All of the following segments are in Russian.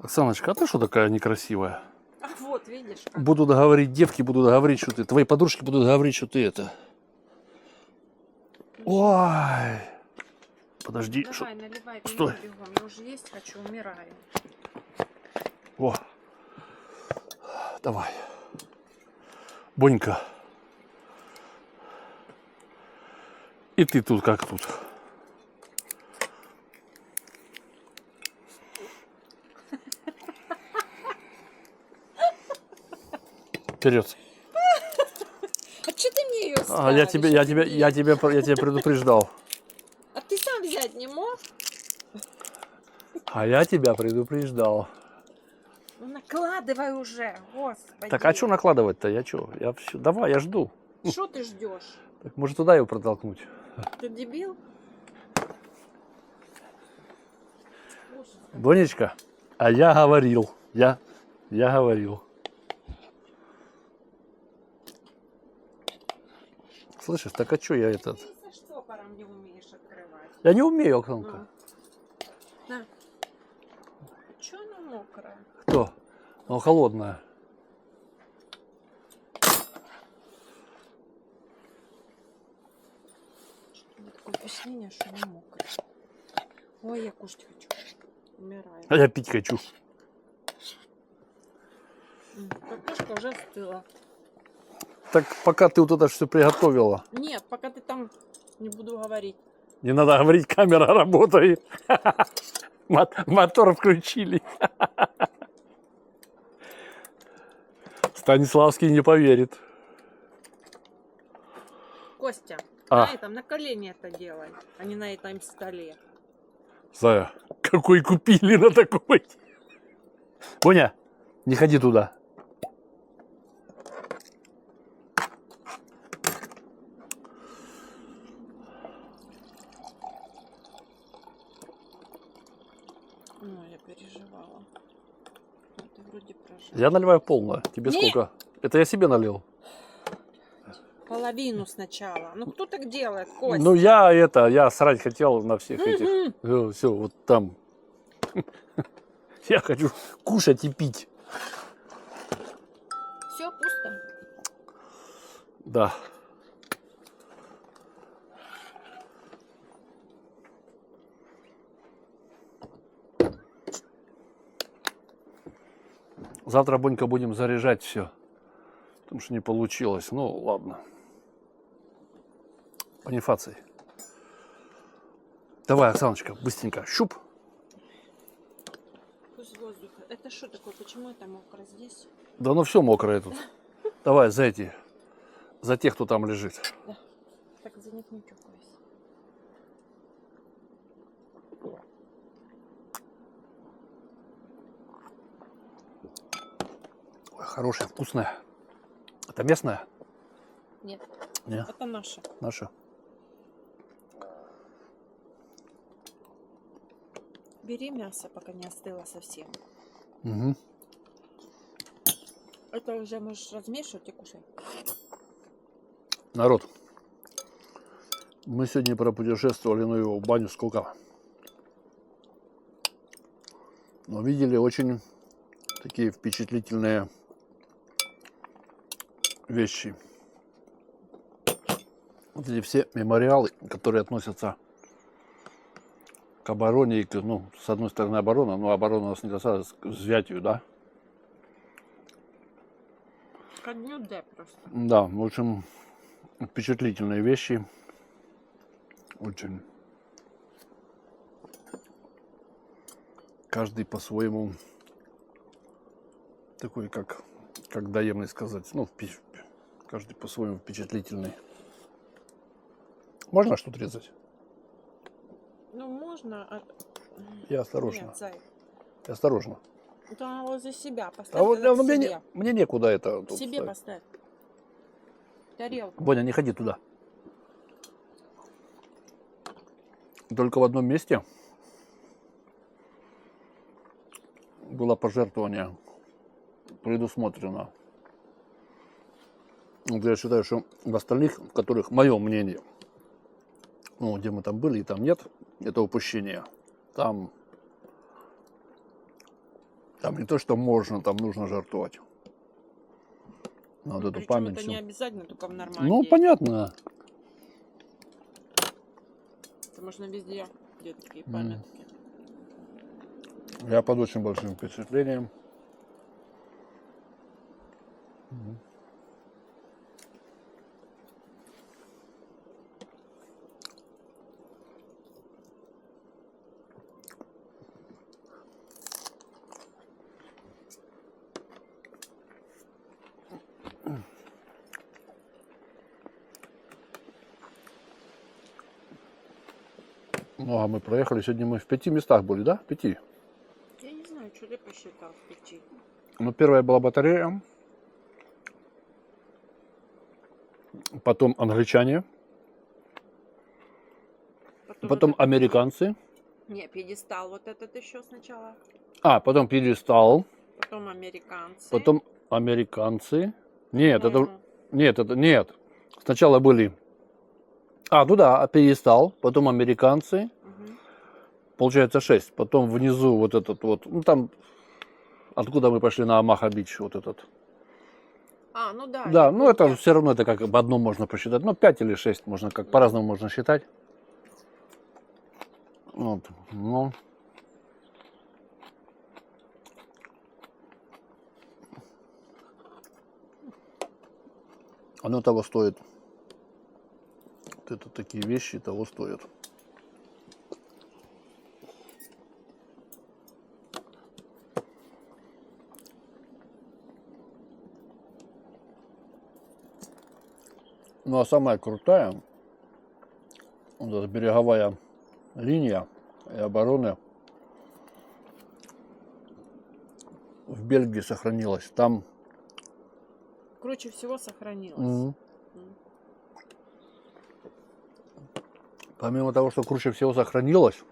Оксаночка, а ты что такая некрасивая? А вот, видишь, как. Будут говорить, девки будут говорить, что ты, твои подружки будут говорить, что ты это. Ой. Подожди. Давай, наливай Стой. вино бегом. Я уже есть хочу, умираю. О. Давай. Бонька. И ты тут как тут. Вперед. А что ты мне ее А, я тебя предупреждал. А ты сам взять не мог? А я тебя предупреждал. Ну накладывай уже, господи. Так а что накладывать-то? Я что? Я все. Давай, я жду. Что ты ждешь? Так, может туда его протолкнуть? Ты дебил? Бонечка, а я говорил. Я говорил. Слышишь, так а что я этот? Ты со штопором не умеешь открывать. Я не умею, Оксанка. На. Че она мокрая? Кто? Ну, холодная. У меня такое впечатление, что она мокрая. Ой, я кушать хочу. Умираю. А я пить хочу. Картошка уже остыла. Так пока ты вот это все приготовила, Нет, пока ты там не буду говорить. не надо говорить, камера работает. Мотор включили. Станиславский не поверит. Костя, А. на этом, на колени это делай, а не на этом столе. Зая, какой купили на такой? Боня, не ходи туда. Ну, я переживала. Ты вроде прожил. Я наливаю полное. Тебе Не. сколько? Это я себе налил. Половину сначала. Ну кто так делает, Костя? Ну я срать хотел на всех этих. Все, вот там. Я хочу кушать и пить. Все, пусто. Да. Завтра, Бонька, будем заряжать все. Потому что не получилось. Ну, ладно. Бонифаций. Давай, Оксаночка, быстренько. Щуп. Пусть воздух. Это что такое? Почему это мокро здесь? Да ну все мокрое тут. Давай за эти. За тех, кто там лежит. Да. Так за них не чокаюсь. Ой, хорошая, вкусная. Это местная? Нет, Нет, это наше. наша. Бери мясо, пока не остыло совсем. Угу. Это уже можешь размешивать и кушать. Народ, мы сегодня пропутешествовали, ну его в баню сколько. Но видели очень такие впечатлительные вещи. Вот эти все мемориалы, которые относятся к обороне, и к, ну, с одной стороны оборона, но оборона нас не касается, к взятию, да? Ко дню Д просто. Да, в общем, впечатлительные вещи. Очень. Каждый по-своему такой, как доемный сказать. Ну, каждый по-своему впечатлительный. Можно что-то резать? Ну, можно. Я осторожно. Нет, зай. Я осторожно. Да, возле себя поставь. А вот тогда к мне, себе. мне некуда это. тут Себе ставить. поставь. Тарелку. Боня, не ходи туда. Только в одном месте было пожертвование предусмотрено. Вот я считаю, что в остальных, в которых мое мнение, ну, где мы там были и там нет, это упущение. Там Там не то, что можно, там нужно жертвовать. Надо эту Причем память это всю. не обязательно только в нормальном. Ну, понятно. Это можно везде, где такие М. памятки. Я под очень большим впечатлением. Мгм. Ну, а мы проехали. Сегодня мы в 5 местах были, да? В 5. Я не знаю, что ты посчитал в 5. Ну, первая была батарея. Потом англичане. Потом вот это американцы. Не, пьедестал вот этот еще сначала. А, потом пьедестал. Потом американцы. Потом американцы. Нет, это... По-моему. Нет, это... Нет. Сначала были... А, ну да, пьедестал. Потом американцы. Мгм. Получается 6. Потом внизу вот этот вот... Ну, там... Откуда мы пошли на Амаха-Бич, вот этот. А, ну да. Да, я ну это помню. все равно, это как об одном можно посчитать. Ну, 5 или 6 можно, как по-разному можно считать. Вот, ну. Оно того стоит. Вот это такие вещи того стоят. Ну, а самая крутая, вот эта береговая линия и обороны в Бельгии сохранилась. Там Круче всего сохранилось. Мгм. Помимо того, что круче всего сохранилось,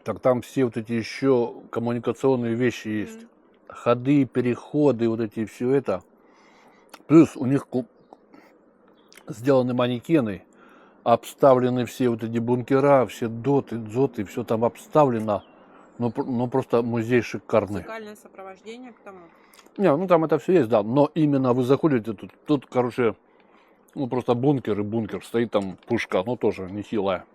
так там все вот эти еще коммуникационные вещи есть. Мгм. Ходы, переходы, вот эти все это. Плюс у них сделаны манекены, обставлены все вот эти бункера, все доты, дзоты, все там обставлено. Ну просто музей шикарный. Музыкальное сопровождение к тому. Не, ну там это все есть, да. Но именно вы заходите тут, короче, ну просто бункер и бункер. Стоит там пушка, ну тоже нехилая.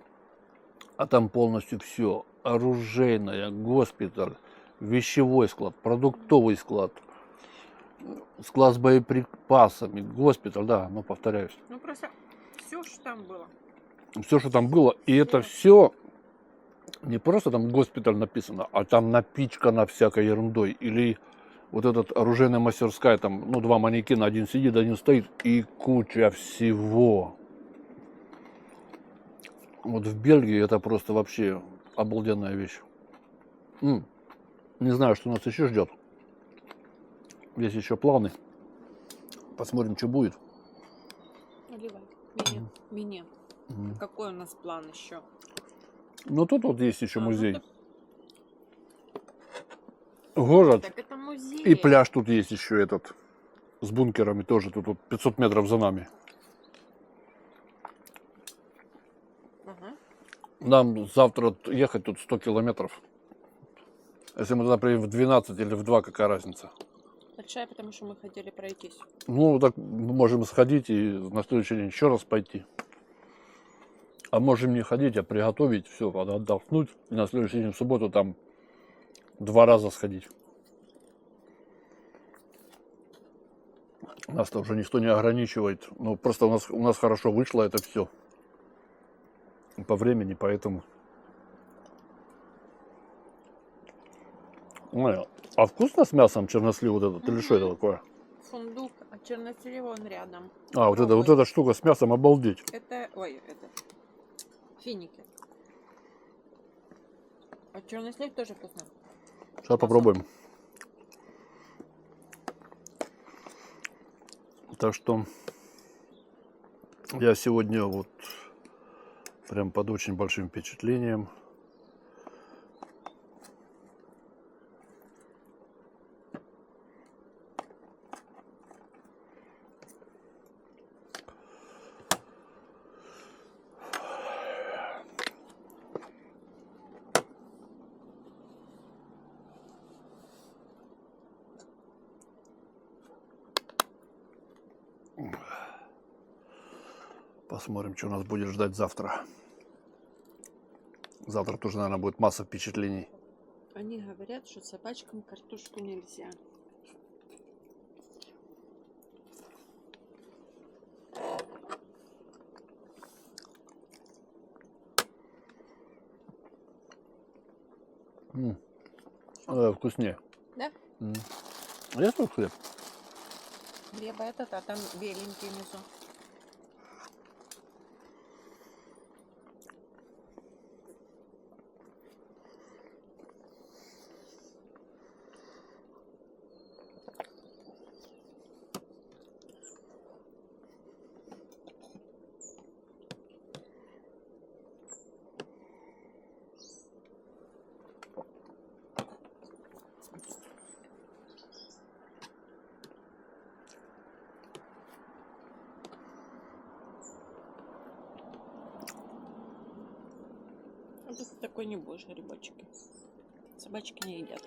А там полностью все. Оружейная, госпиталь, вещевой склад, продуктовый склад, склад с боеприпасами, госпиталь, да, ну повторяюсь. Ну просто все, что там было. Все, что там было, и это все не просто там госпиталь написано, а там напичкано всякой ерундой. Или вот этот оружейная мастерская, там, ну, 2 манекена, один сидит, один стоит, и куча всего. Вот в Бельгии это просто вообще обалденная вещь. Не знаю, что нас еще ждет. Есть еще планы. Посмотрим, что будет. Наливай. Мне. Какой у нас план еще? Ну, тут вот есть еще музей. Ну, Город. так это музей. И пляж тут есть еще этот. С бункерами тоже. Тут вот 500 метров за нами. Ага. Нам завтра ехать тут 100 километров. Если мы туда приедем в 12 или в 2, какая разница? Большая, потому что мы хотели пройтись. Ну, так мы можем сходить и на следующий день еще раз пойти. А можем не ходить, а приготовить все, отдохнуть. И на следующий день в субботу там 2 раза сходить. Нас-то уже никто не ограничивает. Ну, просто у нас хорошо вышло это все. По времени, поэтому. Ой, а вкусно с мясом чернослив вот этот? Или что это такое? Фундук, а чернослив он рядом. А, вот эта штука с мясом, обалдеть. Это, это финики. А чернослив тоже вкусно. Сейчас попробуем. Так что я сегодня вот прям под очень большим впечатлением. Посмотрим, что нас будет ждать завтра. Завтра тоже, наверное, будет масса впечатлений. Они говорят, что собачкам картошку нельзя. Вкуснее. Да? Есть тут хлеб? Хлеба этот, а там беленький внизу. А тут такой не будешь грибочки. Собачки не едят.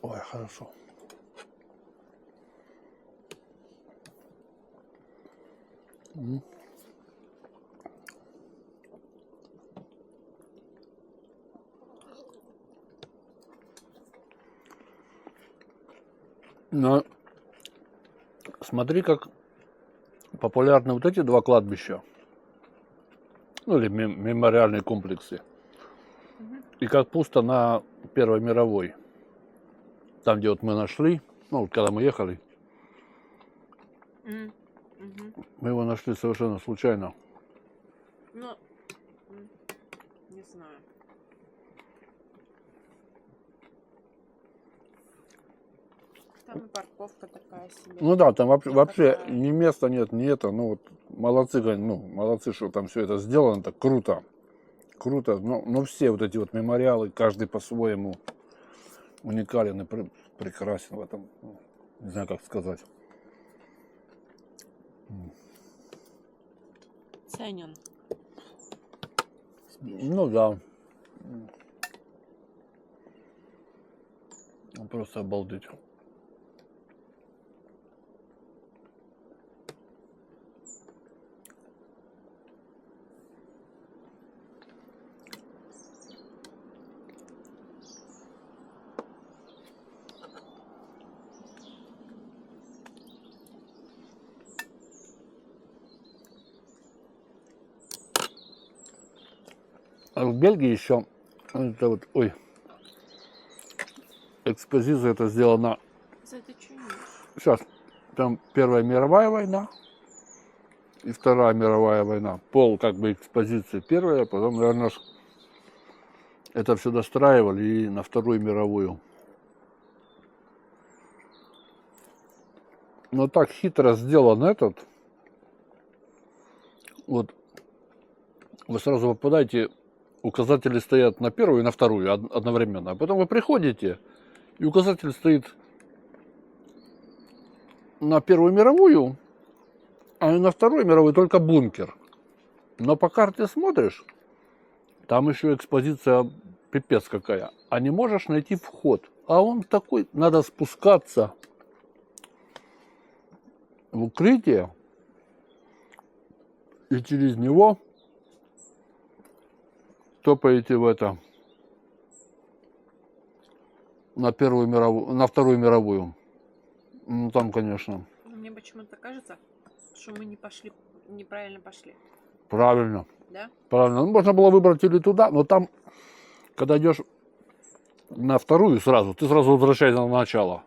Ой, хорошо. Но смотри, как популярны вот эти два кладбища. Ну, или мемориальные комплексы. И как пусто на Первой мировой. Там, где вот мы нашли, ну, вот когда мы ехали, мы его нашли совершенно случайно. Ну, не знаю. Там и парковка такая себе. Ну да, там вообще Такая. ни места нет, ни это. Ну вот молодцы, ну, молодцы, что там все это сделано, так круто. Круто. Но все вот эти вот мемориалы, каждый по-своему уникален и прекрасен в этом. Не знаю, как сказать. Ценен. Ну да. Просто обалдеть. А в Бельгии еще это вот, ой, экспозиция это сделана. За это что не ешь? Сейчас, там Первая мировая война и Вторая мировая война. Пол как бы экспозиции первая, а потом, наверное, это все достраивали и на Вторую мировую. Но так хитро сделан этот. Вот вы сразу попадаете, указатели стоят на первую и на вторую одновременно. А потом вы приходите, и указатель стоит на Первую мировую, а на Вторую мировую только бункер. Но по карте смотришь, там еще экспозиция пипец какая. А не можешь найти вход. А он такой, надо спускаться в укрытие и через него топаете в это на Первую мировую, на Вторую мировую. Ну там, конечно. Мне почему-то кажется, что мы не пошли, неправильно пошли. Правильно. Да? Правильно. Ну, можно было выбрать или туда, но там, когда идешь на вторую сразу, ты сразу возвращаешься на начало.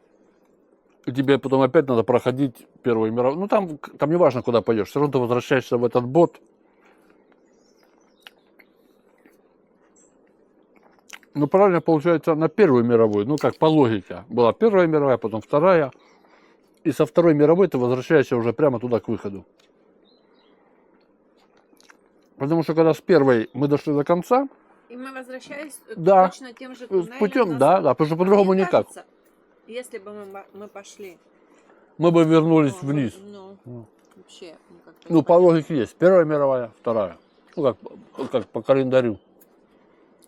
И тебе потом опять надо проходить Первую мировую. Ну, там не важно, куда пойдешь. Все равно ты возвращаешься в этот бот. Ну, правильно получается на Первую мировую. Ну, как по логике. Была Первая мировая, потом Вторая. И со Второй мировой ты возвращаешься уже прямо туда, к выходу. Потому что когда с первой мы дошли до конца, И мы возвращались Да. точно тем же туннелем путем, назад. да, потому что по-другому Мне никак. кажется, если бы мы пошли... Мы бы вернулись ну, вниз. Ну, вообще, ну, как-то Ну, по непонятно. логике есть. Первая мировая, Вторая. Ну, как по календарю.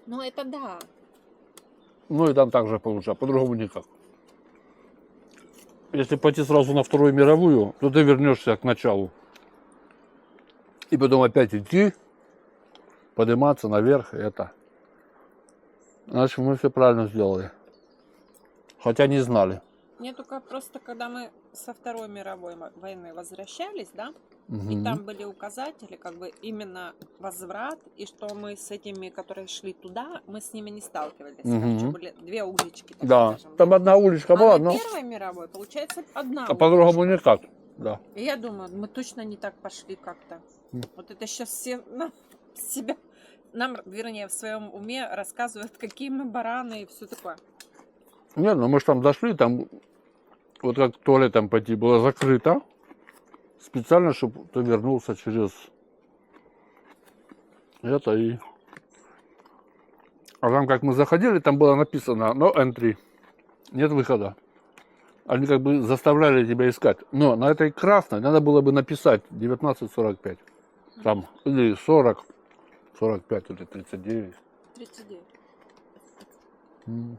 Ну, это да. Ну, и там также получается. По-другому никак. Если пойти сразу на Вторую мировую, то ты вернешься к началу. И потом опять идти, подниматься наверх, и это. Значит, мы все правильно сделали. Хотя не знали. Мне только просто, когда мы со Второй мировой войны возвращались, да, и Мгм. там были указатели, как бы именно возврат, и что мы с этими, которые шли туда, мы с ними не сталкивались. Там Мгм. еще были две улички, так Да, скажем. там одна уличка А была, на но Первой мировой, получается, одна а по-другому уличка. никак. Да. И я думаю, мы точно не так пошли как-то. Вот это сейчас все нам, вернее, в своем уме рассказывают, какие мы бараны и все такое. Нет, ну мы же там дошли, там вот как туалетом пойти было закрыто. Специально, чтобы ты вернулся через это и... А там, как мы заходили, там было написано no entry. Нет выхода. Они как бы заставляли тебя искать. Но на этой красной надо было бы написать 19:45. Там, или 40, 45, или 39. 39. М.